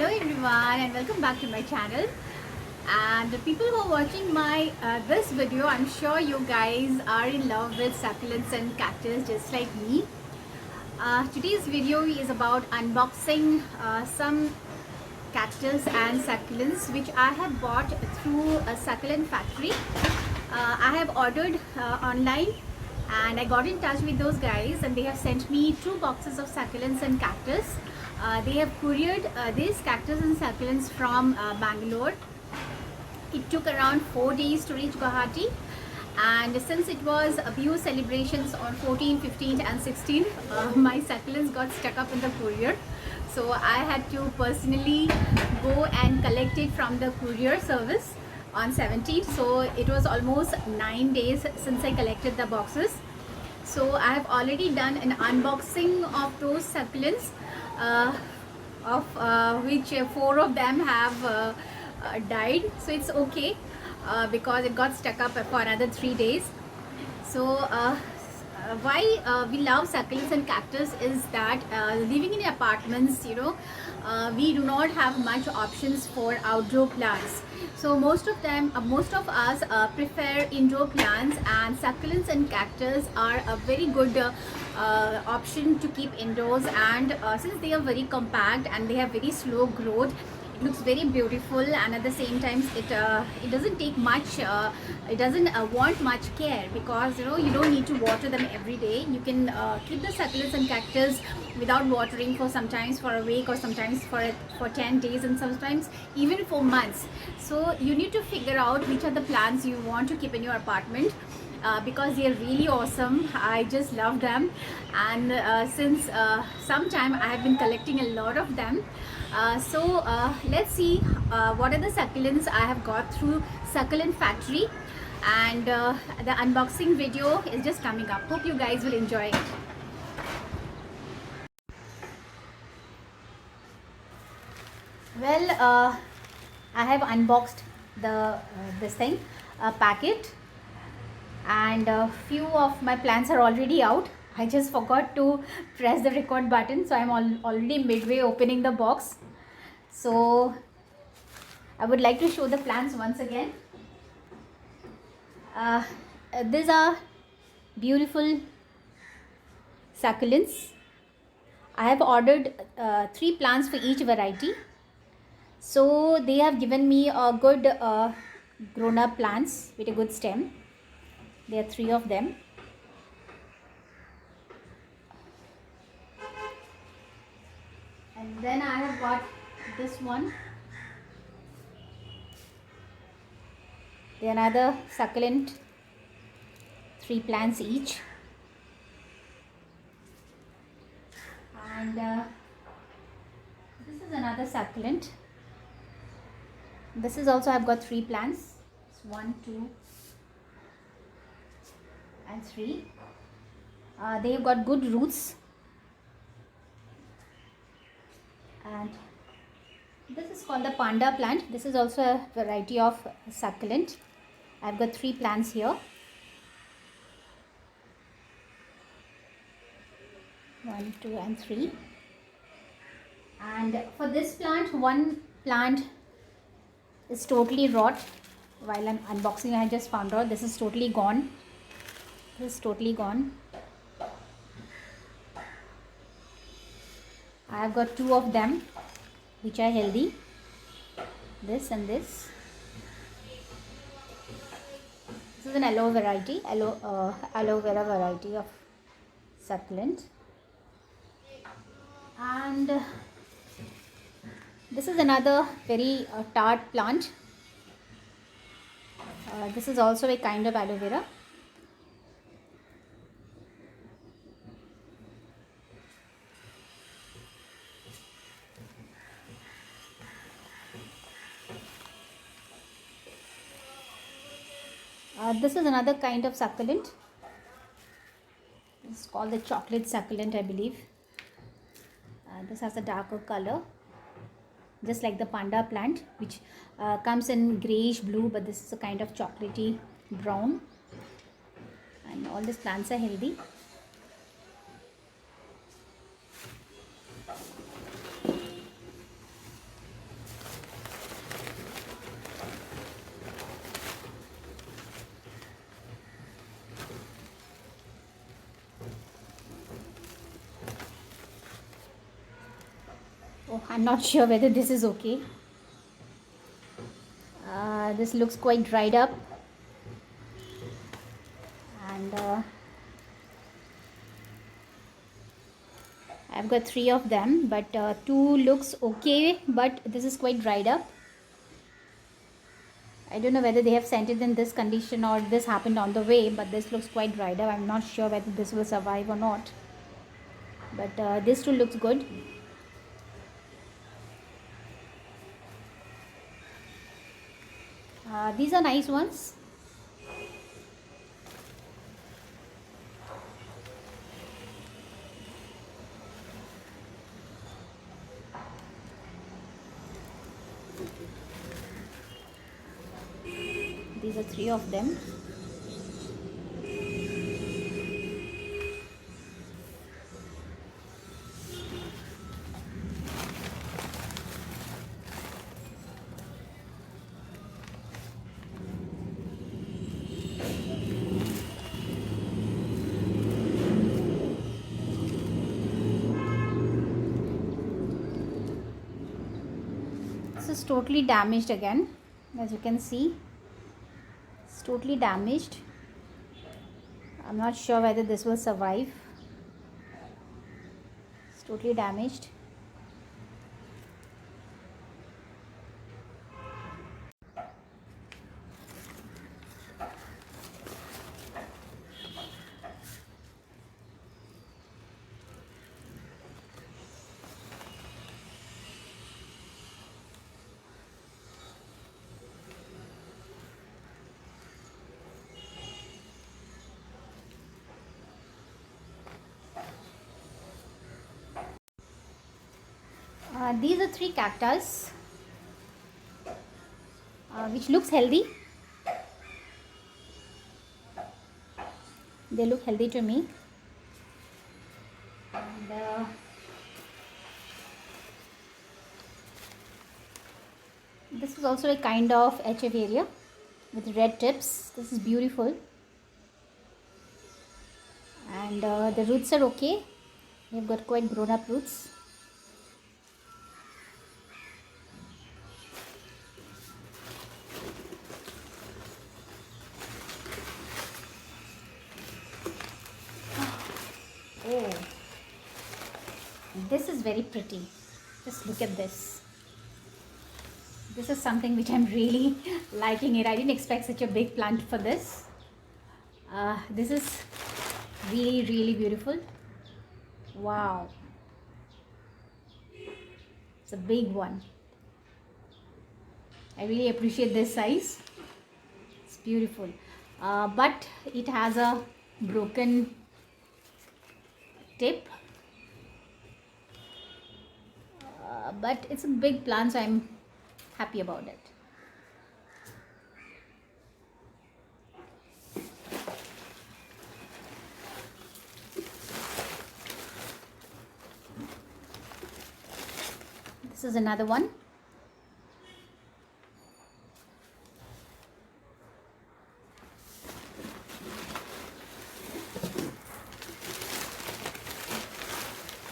Hello everyone and welcome back to my channel. And the people who are watching my this video, I'm sure you guys are in love with succulents and cactus just like me. Today's video is about unboxing some cactus and succulents which I have bought through a succulent factory. I have ordered online and I got in touch with those guys and they have sent me 2 boxes of succulents and cactus. They have couriered these cactus and succulents from Bangalore. It took around 4 days to reach Guwahati, and since it was BU celebrations on 14th, 15th and 16th, my succulents got stuck up in the courier. So I had to personally go and collect it from the courier service on 17th. So it was almost 9 days since I collected the boxes. So I have already done an unboxing of those succulents, of which 4 of them have died. So it's okay because it got stuck up for another 3 days. So why we love succulents and cactus is that living in apartments, we do not have much options for outdoor plants. So most of us prefer indoor plants, and succulents and cactus are a very good option to keep indoors. And since they are very compact and they have very slow growth, it looks very beautiful, and at the same time it doesn't take much, it doesn't want much care, because you don't need to water them every day. You can keep the succulents and cactus without watering for sometimes for a week, or sometimes for 10 days, and sometimes even for months. So you need to figure out which are the plants you want to keep in your apartment. Because they are really awesome. I just love them, and since some time I have been collecting a lot of them. So let's see what are the succulents I have got through Succulent Factory, and the unboxing video is just coming up. Hope you guys will enjoy it. Well, I have unboxed the this thing, a packet, and a few of my plants are already out. I just forgot to press the record button, so I'm already midway opening the box. So I would like to show the plants once again. These are beautiful succulents. I have ordered 3 plants for each variety. So they have given me a good grown up plants with a good stem. There are 3 of them. And then I have got this one. There are another succulent, 3 plants each. And this is another succulent. This is also, I've got 3 plants. It's 1, 2 and 3. They've got good roots. And this is called the panda plant. This is also a variety of succulent. I've got 3 plants here. 1, 2 and 3. And for this plant, one plant is totally rot. While I'm unboxing, I just found out this is totally gone. This is totally gone. I have got 2 of them which are healthy. This and this. This is an aloe variety, aloe vera variety of succulent. And this is another very tart plant. This is also a kind of aloe vera. This is another kind of succulent. It's called the chocolate succulent, I believe. This has a darker color, just like the panda plant, which comes in grayish blue, but this is a kind of chocolatey brown. And all these plants are healthy. Oh, I'm not sure whether this is okay. This looks quite dried up, and I've got 3 of them, but 2 looks okay, but this is quite dried up. I don't know whether they have sent it in this condition or this happened on the way, but this looks quite dried up. I'm not sure whether this will survive or not, but this too looks good. These are nice ones. These are 3 of them. This is totally damaged again, as you can see. It's totally damaged. I'm not sure whether this will survive. It's totally damaged. These are 3 cactus, which looks healthy. They look healthy to me. And this is also a kind of echeveria with red tips. This is beautiful. And the roots are okay. They've got quite grown up roots. Oh, this is very pretty. Just look at this. This is something which I'm really liking it. I didn't expect such a big plant for this. This is really, really beautiful. Wow. It's a big one. I really appreciate this size. It's beautiful. But it has a broken tip. But it's a big plant, so I'm happy about it. This is another one.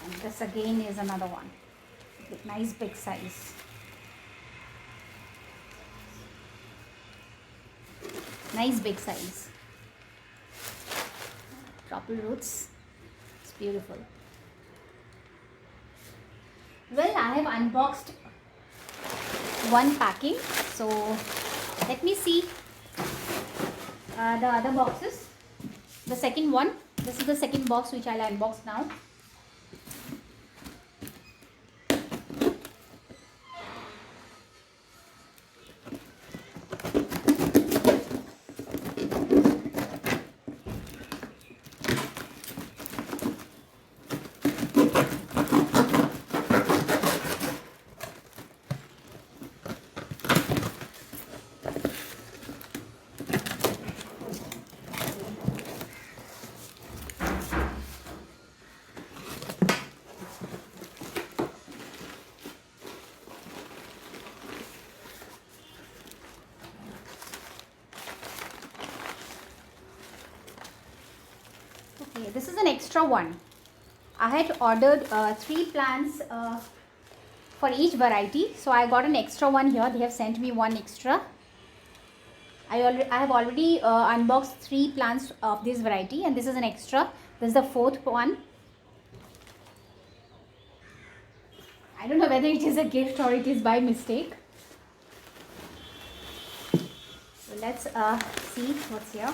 And this again is another one. Nice big size. Nice big size. Proper roots. It's beautiful. Well, I have unboxed one packing, so let me see the other boxes. The second one. This is the second box which I'll unbox now. Okay, this is an extra one. I had ordered 3 plants for each variety. So I got an extra one here. They have sent me one extra. I have already unboxed 3 plants of this variety, and this is an extra. This is the 4th one. I don't know whether it is a gift or it is by mistake. So let's see what's here.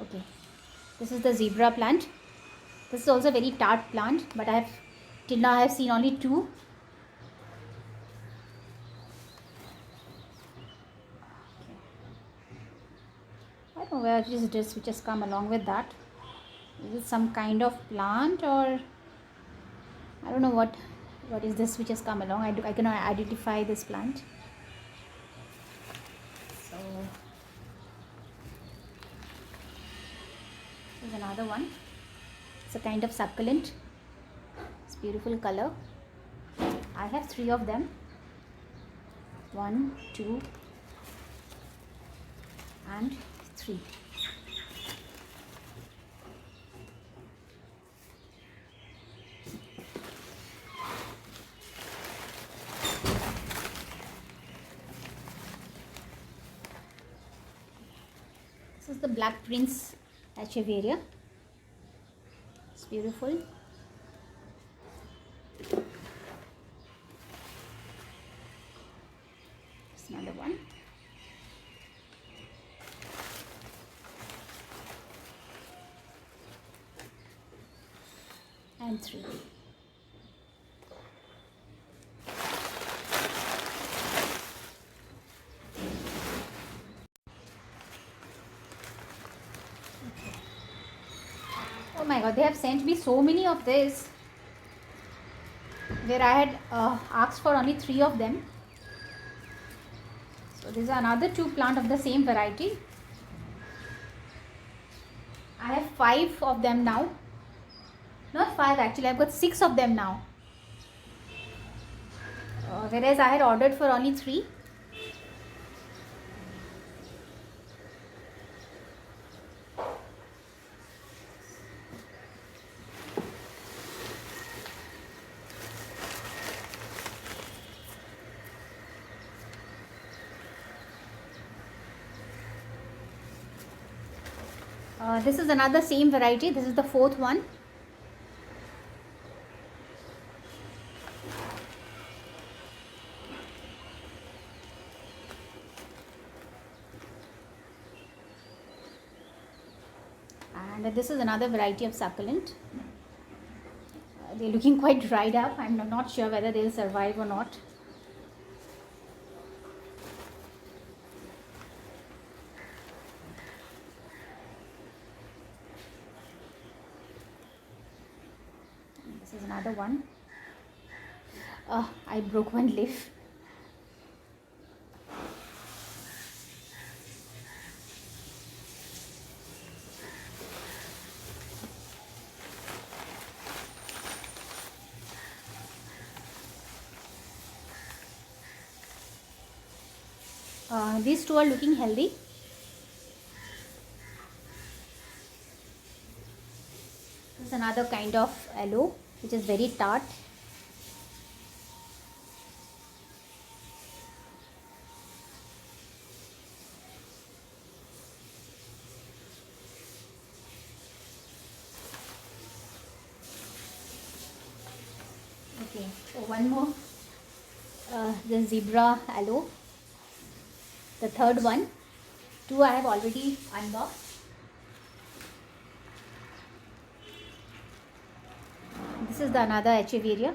Okay, this is the zebra plant. This is also a very tart plant, but till now I have seen only 2. I don't know where it is this which has come along with that. Is it some kind of plant, or I don't know what is this which has come along. I cannot identify this plant. So this is another one. It's a kind of succulent. It's beautiful color. I have 3 of them. 1, 2 and 3. This is the Black Prince Echeveria. It's beautiful. It's another one. And 3. Oh my god, they have sent me so many of this, where I had asked for only 3 of them. So these are another 2 plant of the same variety. I have 5 of them now. Not 5 actually, I've got 6 of them now. Whereas I had ordered for only 3. This is another same variety. This is the 4th one. And this is another variety of succulent. They're looking quite dried up. I'm not sure whether they'll survive or not. This is another one. I broke one leaf. These 2 are looking healthy. This is another kind of aloe which is very tart. Okay, so one more, the zebra aloe, the 3rd one. 2 I have already unboxed. This is the another Echeveria.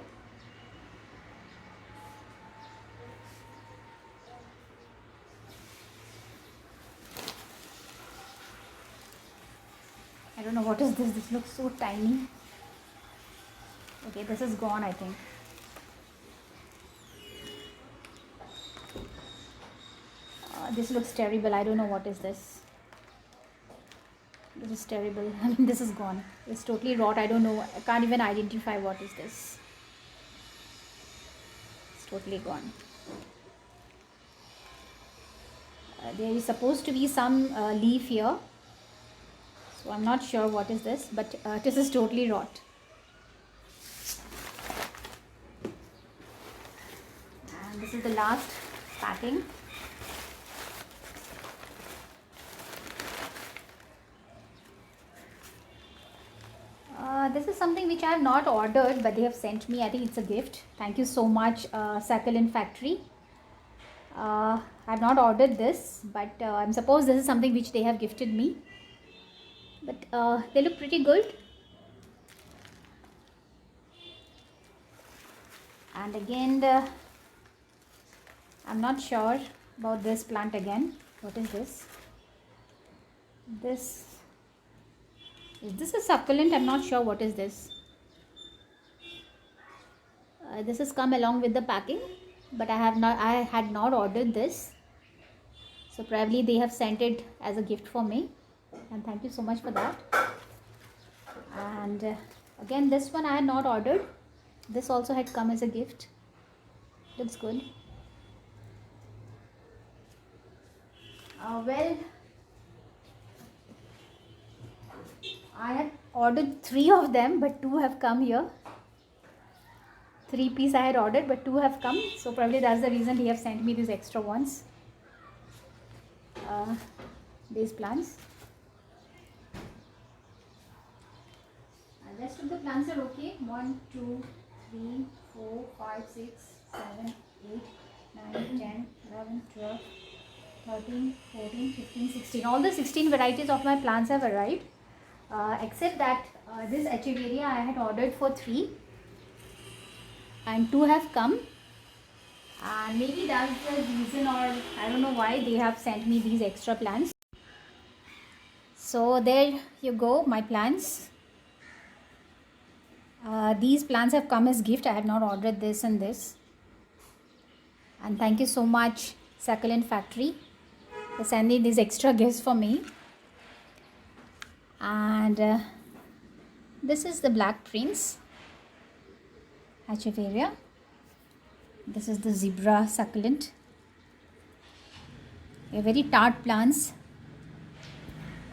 I don't know what is this. This looks so tiny. Okay, this is gone, I think. This looks terrible. I don't know what is this. This is terrible. I mean, this is gone. It's totally rot. I don't know. I can't even identify what is this. It's totally gone. There is supposed to be some leaf here, so I'm not sure what is this, but this is totally rot. And this is the last packing. This is something which I have not ordered, but they have sent me. I think it's a gift. Thank you so much, Succulent Factory. I have not ordered this, but I'm suppose this is something which they have gifted me. But they look pretty good. And again, I'm not sure about this plant again. What is this? Is this a succulent? I'm not sure what is this. This has come along with the packing, but I had not ordered this. So probably they have sent it as a gift for me, and thank you so much for that. And again, this one I had not ordered. This also had come as a gift. Looks good. Well, I had ordered 3 of them, but 2 have come here. 3 piece I had ordered, but 2 have come. So probably that's the reason he have sent me these extra ones. These plants. And rest of the plants are okay. 1, 2, 3, 4, 5, 6, 7, 8, 9, 10, 11, 12, 13, 14, 15, 16. All the 16 varieties of my plants have arrived. Except that this Echeveria I had ordered for 3 and 2 have come, and maybe that's the reason, or I don't know why they have sent me these extra plants. So there you go, my plants. These plants have come as gift. I have not ordered this and this. And thank you so much, Succulent Factory, for sending these extra gifts for me. And this is the Black Prince Echeveria. This is the Zebra Succulent. They're very tart plants.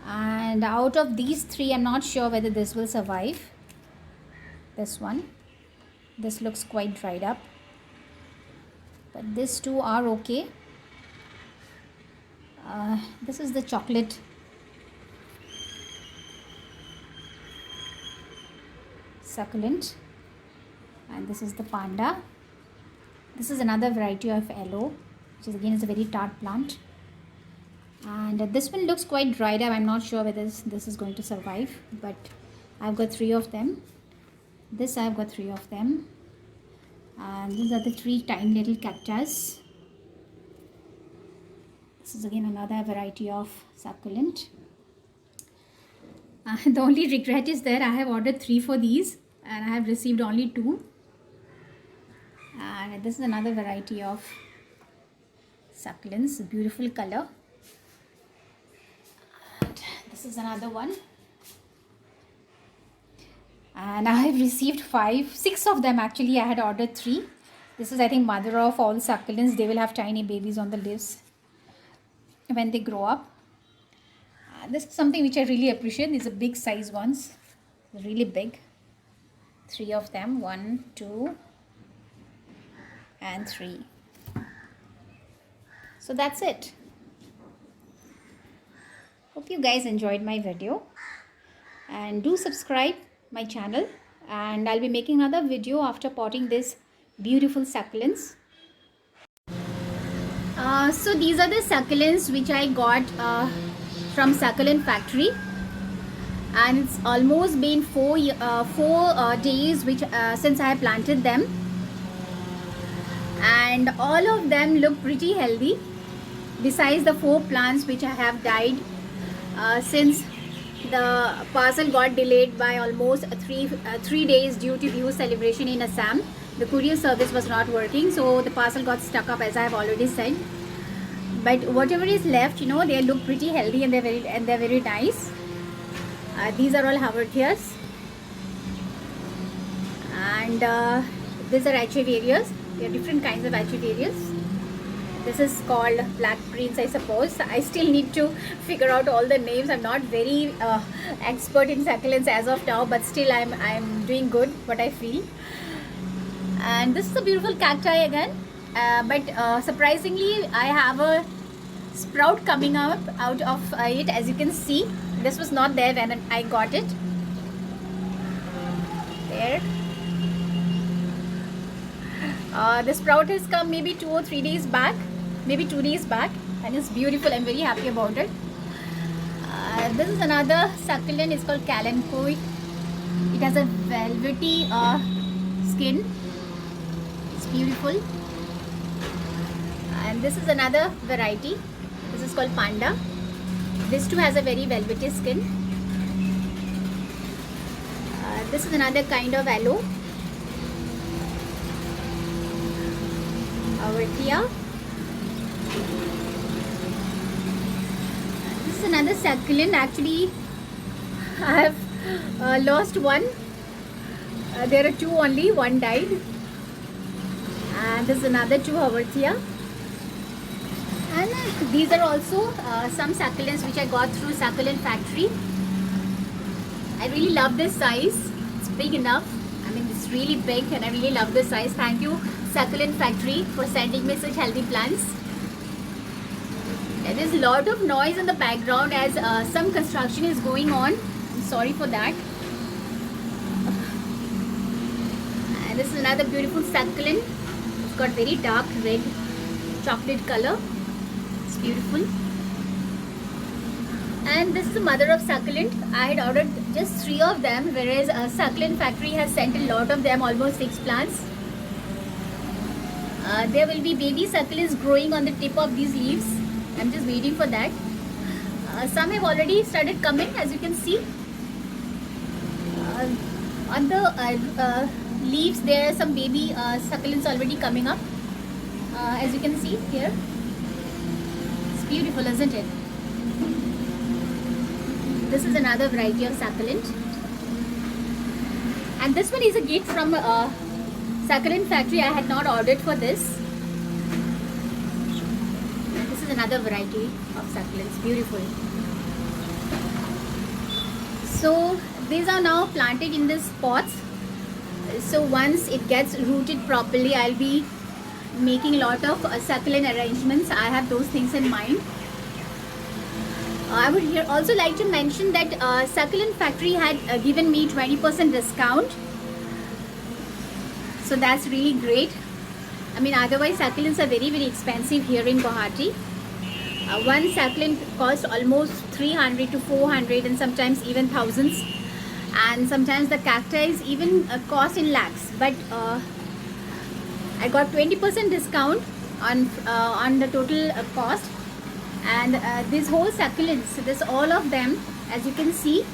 And out of these 3, I'm not sure whether this will survive. This one. This looks quite dried up. But these 2 are okay. This is the chocolate succulent, and this is the panda. This is another variety of aloe, which is again is a very tart plant. And this one looks quite dried up. I'm not sure whether this is going to survive, but I've got 3 of them. This I've got 3 of them, and these are the 3 tiny little cactus. This is again another variety of succulent. The only regret is that I have ordered 3 for these and I have received only 2. And this is another variety of succulents, beautiful color. And this is another one. And I have received 6 of them actually. I had ordered 3. This is, I think, mother of all succulents. They will have tiny babies on the leaves when they grow up. This is something which I really appreciate. These are big size ones, really big. 3 of them, 1, 2 and 3. So that's it. Hope you guys enjoyed my video, and do subscribe my channel, and I'll be making another video after potting this beautiful succulents. So these are the succulents which I got from Succulent Factory, and it's almost been 4 days since I have planted them, and all of them look pretty healthy, besides the 4 plants which I have died since the parcel got delayed by almost 3 days due to Bihu celebration in Assam. The courier service was not working, so the parcel got stuck up, as I have already said. But whatever is left, they look pretty healthy, and they're very nice. These are all Haworthias, and these are Echeverias. There are different kinds of Echeverias. This is called black greens, I suppose. I still need to figure out all the names. I'm not very expert in succulents as of now, but still I'm doing good, what I feel. And this is a beautiful cacti again, but surprisingly I have a sprout coming up out of it. As you can see, this was not there when I got it. There, the sprout has come maybe 2 or 3 days back, maybe 2 days back, and it's beautiful. I'm very happy about it. This is another succulent. It's called Kalanchoe. It has a velvety skin. It's beautiful. And this is another variety. This is called Panda. This too has a very velvety skin. This is another kind of aloe. Orchia. This is another succulent. Actually, I have lost one. There are two only. One died. And this is another two Orchia. And these are also some succulents which I got through Succulent Factory. I really love this size. It's big enough. I mean, it's really big, and I really love this size. Thank you, Succulent Factory, for sending me such healthy plants. There's a lot of noise in the background as some construction is going on. I'm sorry for that. And this is another beautiful succulent. It's got very dark red chocolate color. It's beautiful. And this is the mother of succulent. I had ordered just 3 of them, whereas Succulent Factory has sent a lot of them, almost 6 plants. There will be baby succulents growing on the tip of these leaves. I'm just waiting for that. Some have already started coming, as you can see. On the leaves, there are some baby succulents already coming up. As you can see here. It's beautiful, isn't it? This is another variety of succulent. And this one is a gift from Succulent Factory. I had not ordered for this. And this is another variety of succulents. Beautiful. So these are now planted in these pots. So once it gets rooted properly, I'll be making a lot of succulent arrangements. I have those things in mind. I would here also like to mention that Succulent Factory had given me 20% discount. So that's really great. I mean, otherwise succulents are very, very expensive here in Guwahati. One succulent costs almost 300 to 400 and sometimes even thousands. And sometimes the cacti even cost in lakhs. But I got 20% discount on the total cost. And these whole succulents, this all of them, as you can see,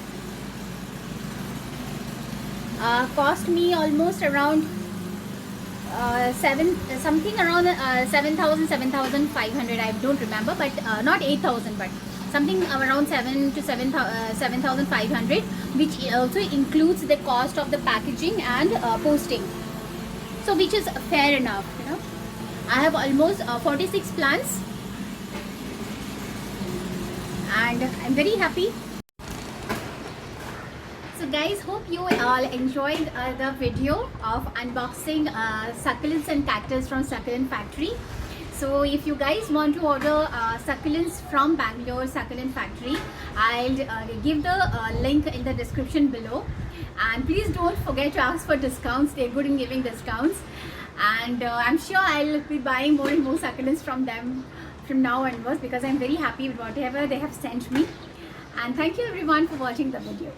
cost me almost around 7,000, 7,500. I don't remember, but not 8,000, but something around 7,500, which also includes the cost of the packaging and posting. So which is fair enough, you know. I have almost 46 plants. And I'm very happy. So guys, hope you all enjoyed the video of unboxing succulents and cactus from Succulent Factory. So if you guys want to order succulents from Bangalore Succulent Factory, I'll give the link in the description below. And please don't forget to ask for discounts. They're good in giving discounts. And I'm sure I'll be buying more and more succulents from them from now onwards, because I'm very happy with whatever they have sent me. And thank you everyone for watching the video.